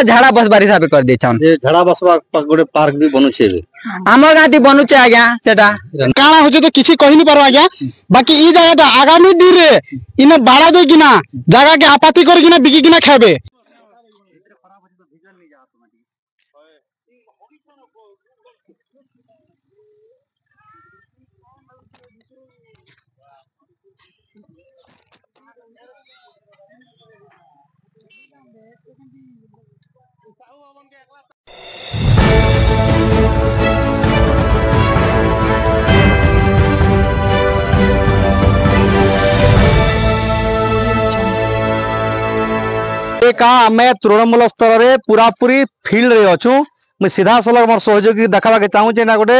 झाड़ा बसबार हिसाब कर देछन जे झाड़ा बसबा गोटे पार्क भी बनुछे हमर गाती बनुचे आज्ञा सेटा काना होचे तो किसी कहि नहीं पारो आज्ञा बाकी ई जगह आगामी दिन रे इने बाड़ा दे किना जगह के आपाती कर किना बिकी किना खाबे आमे तृणमूल स्तर रे पूरा पूरी फील्ड रे अछु मैं सीधा सलग मोर सहयोगी देखाबा के चाहू जे ना गोटे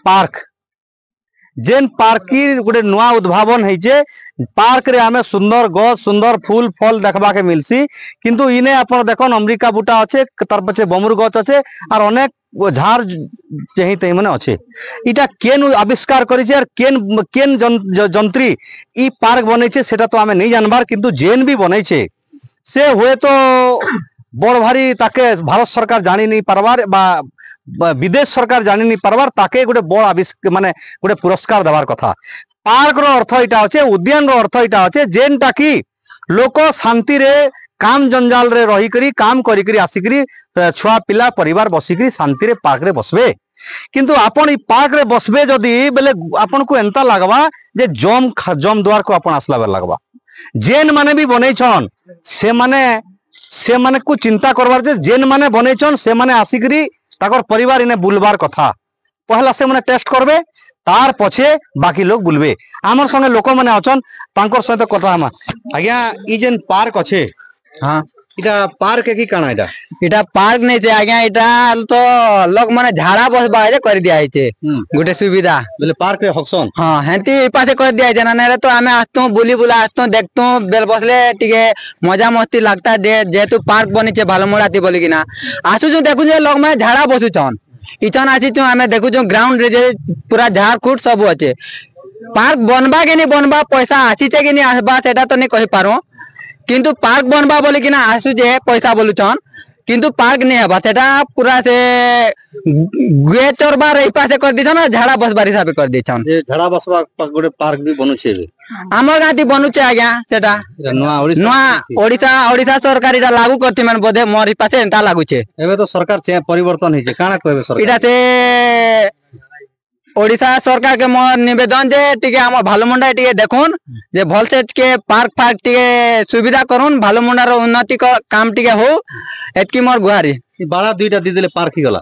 पार्क जेन पार्क की गोटे नुआ उद्भावन है पार्क रे आमे सुंदर गछ सुंदर फूल फल देखबा के मिलसी किंतु इने अपन देखन अमेरिका बूटा अच्छे तार पछे बमुर गछ अच्छे और अनेक झाड़ चही तही माने अच्छे इटा केन आविष्कार करिছে और केन जंत्री ई पार्क बनैছে सेटा तो आमे नहीं जानबार किंतु जेन भी बनैছে से हुए तो बड़ भारी ताके भारत सरकार जानी नहीं पारबार बा विदेश सरकार जानी नहीं पारबार ताके गोटे बड़ आविष्कार माने गोटे पुरस्कार देवार कथा पार्क रो अर्थ इटा अच्छे उद्यान रो अर्थ इटा अच्छे जेनटा की लोक शांति रे काम जंजाल रे रही करी काम करी करी आसिकरी छुआ पिला परिवार बसिकरी शांति रे पार्क रे बसबे किंतु आपण ई पार्क रे बसबे जदी बेले आपण को एंता लागबा जे जम द्वार को आपण आसला बेल लागबा जेन माने भी बनै छन से माने को चिंता करबार जे जेन माने बनै छन से माने आसिकरी ताकर परिवार इने बुलबार कथा पहला से माने टेस्ट करबे तार पछे बाकी लोग बुलबे आमर संगे लोक माने अछन तांकर सहित कथा हम आज्ञा ई जेन पार्क अच्छे हाँ इटा पार्क की काना इटा पार्क नहीं छे आज्ञा इटा तो लोग माने झाड़ा बसबा रे कर दिया छे गोटे सुविधा बोले पार्क रे हक्सन हां हेंती पासे कर दिया छे ना तो आमे आस्तो बुली बुला आस्तो देखतो बेल बसले टिके मजा मस्ती लगता जेतु पार्क बनी छे भालमोड़ाती बोली किना आसु जो देखु जे लोग माने झाड़ा बसुचन इचन आसी छु आमे देखु जो ग्राउंड रे जे पूरा झाड़ कूट सब अच्छे पार्क बनबा के नहीं बनबा पैसा आसी छे कि नहीं आसबा सेटा तो नहीं कहि पारो किंतु पार्क बनबा बोली किना आसु जे पैसा बोलुचन किंतु पार्क नहीं हबा सेटा पूरा से गुए चरबा रे पासे कर दिछन झाड़ा बसबार हिसाब कर दिछन जे झाड़ा बसबा गोटे पार्क भी बनुछे हमर गाती बनुछे आज्ञा सेटा नवा ओडिसा सरकार इटा लागू करती मन बोधे मोर पासे एंता लागू छे एबे तो सरकार से परिवर्तन हिचे काना कहबे सरकार इटा से ओडिसा सरकार के मोर निवेदन जे टिके हम भालमुंडा टिके देखुन जे भल से टिके पार्क टिके सुविधा करुन भालमुंडा रो उन्नति काम टिके हो एतकी मोर गुहारी बाड़ा दुईटा दी देले पार्क ही गला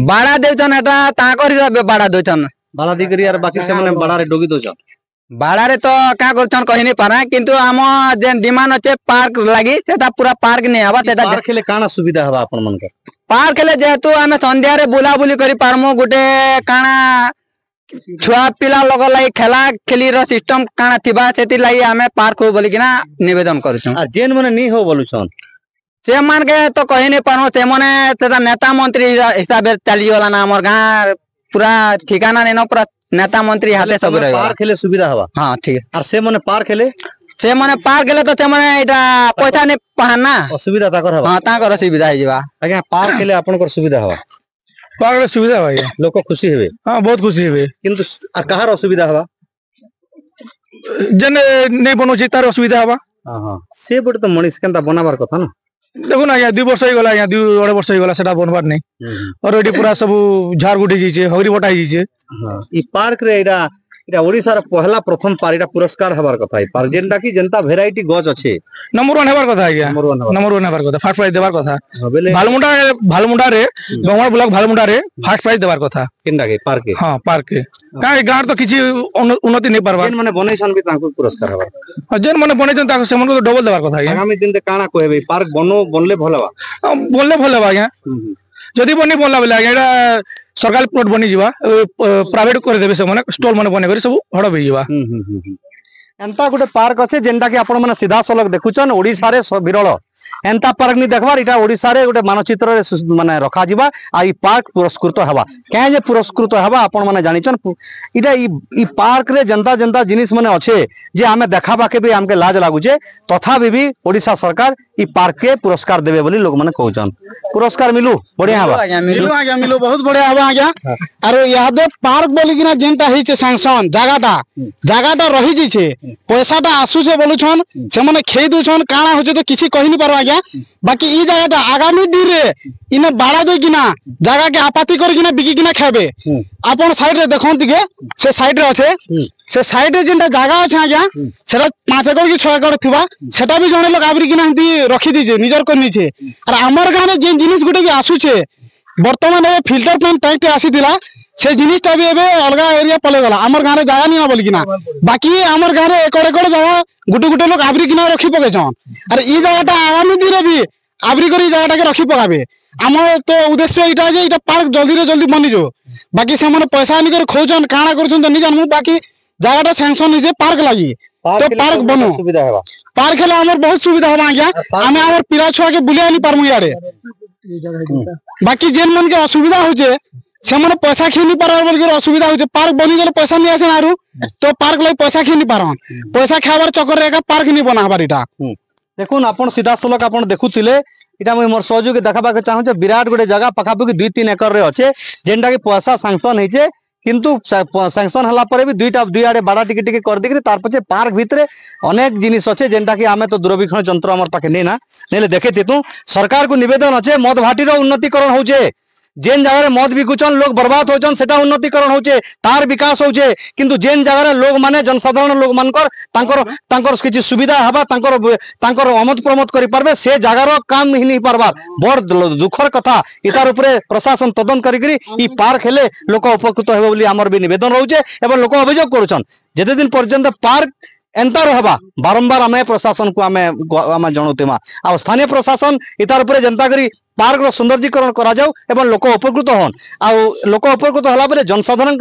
बाड़ा देउचन एटा ताकर हिसाब बाड़ा दोचन बाड़ा दी करी यार बाकी से माने बाड़ा रे डोगी दोचन बाड़ा रे तो का करछन कहि नहीं पारा किंतु हम जे डिमांड अछि पार्क लागि सेटा पूरा पार्क नहीं हबा सेटा पार्क खेले काना सुविधा हबा अपन मन के पार्क खेले जेतु हमें संध्या रे बुला बुली करी पारमो गुटे काना छुआ पिला लोग लाई खेला खेली रो सिस्टम काना थिबा सेति लाई हमें पार्क हो बोली किना निवेदन करछु आ जेन माने नहीं हो बोलुछन से मान के तो कहि नहीं पारो से माने सेटा नेता मंत्री हिसाब से चली होला ना हमर गां पूरा ठिकाना नै न पूरा नेता मंत्री हाथे सब रहे पार्क खेले सुविधा हवा हां ठीक है और से माने पार्क खेले तो से माने एटा पैसा नै पहाना असुविधा ताकर हवा हां ताकर सुविधा हे जिबा आज्ञा पार्क खेले आपन को सुविधा हवा पार्क रे सुविधा भाई लोक खुशी हेबे हां बहुत खुशी हेबे किंतु कहार असुविधा हवा जने नै बनो छी तार असुविधा हवा हां हां से बड तो मनीष केनता बनाबार कथा ना देखो ना 2 वर्ष ही गला 2 वर्ष ही गला सेटा बनबार नै और एडी पूरा सब झाड़ गुडी जीचे हगरी बटा जीचे हां ई पार्क रे एडा इटा ओडिसा रा पहला प्रथम पारिटा पुरस्कार हबार कथा है पर जेनटा की जनता वैरायटी गज अच्छे नंबर 1 हेबार कथा है नंबर 1 हेबार कथा फर्स्ट प्राइज देबार कथा भालमुंडा रे गंगवार ब्लॉक भालमुंडा रे फर्स्ट प्राइज देबार कथा केनटा के पार्क के हां पार्क के काई गार तो किछि उन्नति नै परबा जेन माने बनेछन भी तांको पुरस्कार हबार जेन माने बनेछन ताको सेमन को डबल देबार कथा है आगामी दिन ते काना कहबे पार्क बनले भलबा आज्ञा जदी बनी बोला बेला एडा सरकारी प्लॉट बनी जीवा प्राइवेट कर देबे से माने स्टॉल माने बने करी सब हड़ बे जीवा एंता गोटे पार्क अच्छे जेनटा कि आपण माने सीधा सलग देखुचन ओडिसा रे विरल एंता पार्क नहीं देखबार इटा ओडिसा रे गोटे मानचित्र रे माने रखा जिबा आ ई पार्क पुरस्कृत हेबा कें जे पुरस्कृत हेबा आपण माने जानिचन इटा ई पार्क रे जनता जनता जिनिस माने अच्छे जे आमे देखाबा के भी हमके लाज लागुचे तथापि भी ओडिसा सरकार ई पार्क के पुरस्कार देबे बोली लोग माने कहउचन पुरस्कार मिलू बढ़िया हेबा मिलू आज्ञा मिलू बहुत बढ़िया हवा आज्ञा अरे यादे पार्क बोली किना जेनटा हिचे सैंक्शन जगाटा रही जिछे पैसाटा आसुचे बोलुछन से माने खेई दुछन काना होचे तो किसी कहि नि पारो आज्ञा बाकी ई जगाटा आगामी दिन रे इने बाड़ा दे किना जगह के आपाती कर किना बिकी किना खाबे आपण साइड रे देखन दिगे से साइड रे अच्छे से साइड रे जेनटा जगह अछि आज्ञा सेटा 5 एकड़ की 6 एकड़ थिबा सेटा भी जने लोग आबरी किना हंती रखी दीजे निजर करनी छे और हमर गाने जे जिनिस गुटे भी आसुचे वर्तमान ए फिल्टर प्लांट टैंक आसीथिला से जिनिसटा भी एबे अलगा एरिया पले गला हमर गाने जागा नहीं बोल किना बाकी हमर गाने एकड़ एकड़ जगह गुटे गुटे लोग आबरी किना रखी पके छन अरे ई जगहटा आगामी दिन रे भी आबरी करी जगहटा के रखी पकाबे हमर तो उद्देश्य इटा जे इटा पार्क जल्दी रे जल्दी बनी जो बाकी से माने पैसा आनी कर खोजन काना करछन त नहीं जानमु बाकी जगहटा सैंक्शन नि जे पार्क लागी तो पार्क बनो सुविधा हेबा पार्क हेला हमर बहुत सुविधा होबा आज्ञा हमें हमर पिरा छुआ के बुलिया नहीं पारमु याडे बाकी जेन मन के असुविधा होचे से माने पैसा खी नहीं पारर बोल के असुविधा होचे पार्क बनी गेले पैसा नहीं आसे आरु तो पार्क लाई पैसा खी नहीं पारन पैसा खाবার चक्कर रे का पार्क नहीं बना हबार इटा देखुन आपण सीधा सलक आपण देखुतिले इटा मैं मोर सहयोगी देखाबा के चाहू विराट गोटे जगह पखापखि 2-3 एकड़ रे अच्छे जेनटा की पैसा सैंक्शन होइचे किंतु सैंक्शन हला परे भी दुई आड़े बाड़ा टिके टिके कर देकरी तार पछे पार्क भितरे अनेक जिनिस अच्छे जेनटा की आमे तो दूरबीक्षण यंत्र हमर पाखे नै ना नेले देखे तेतु सरकार को निवेदन अच्छे मद भाटी रो उन्नतिकरण होचे जेन जगह मद बिकुचन लोग बर्बाद होचन सेटा उन्नतिकरण होचे तार विकास होचे किंतु जेन जगह लोग माने जनसाधारण लोग मानकर तांकर किछि सुविधा हबा तांकर अमद प्रमोद करि पारबे से जगार काम ही नहीं पारबा बड़ दुखर कथा इतार उपरे प्रशासन तदन करिकरी ई पार्क हेले लोक उपकृत हेबे बोली हमर भी निवेदन रहउचे एवं लोक अभियोग करूछन जेते दिन पर्यंत पार्क एंता रहबा बारंबार आमे प्रशासन को आमे जणुतेमा आ स्थानीय प्रशासन इतार उपरे जनता करी पार्क रो सौंदर्यीकरण करा जाऊ एवं लोक उपकृत होन आ लोक उपकृत होला परे जनसाधारण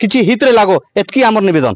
किछि हित रे लागो एतकी हमर निवेदन।